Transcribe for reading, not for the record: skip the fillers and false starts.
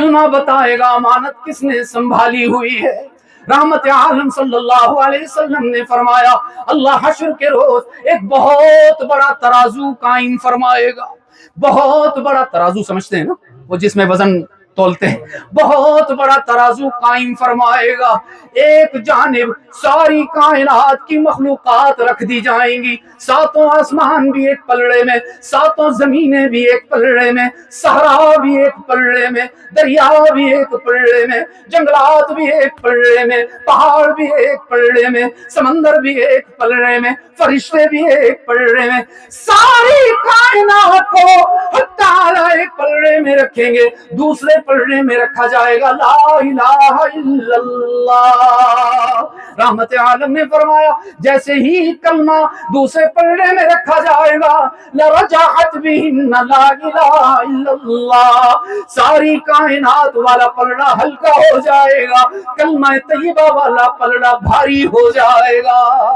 کلمہ بتائے گا امانت کس نے سنبھالی ہوئی ہے۔ رحمت عالم صلی اللہ علیہ وسلم نے فرمایا اللہ حشر کے روز ایک بہت بڑا ترازو قائم فرمائے گا۔ بہت بڑا ترازو سمجھتے ہیں نا، وہ جس میں وزن تولتے ہیں، بہت بڑا ترازو قائم فرمائے گا۔ ایک جانب ساری کائنات کی مخلوقات رکھ دی جائیں گی، ساتوں آسمان بھی ایک پلڑے میں، ساتوں زمینیں بھی ایک پلڑے میں، صحرا بھی ایک پلڑے میں، دریا بھی ایک پلڑے میں، جنگلات بھی ایک پلڑے میں، پہاڑ بھی ایک پلڑے میں، سمندر بھی ایک پلڑے میں، فرشتے بھی ایک پلڑے میں، ساری کائنات کو تعالیٰ ایک پلڑے میں رکھیں گے۔ دوسرے پلڑے میں رکھا جائے گا لا الہ الا اللہ۔ رحمت عالم نے فرمایا جیسے ہی کلمہ دوسرے پلڑے میں رکھا جائے گا لرجعت بہن لا الہ الا اللہ، ساری کائنات والا پلڑا ہلکا ہو جائے گا، کلمہ طیبہ والا پلڑا بھاری ہو جائے گا۔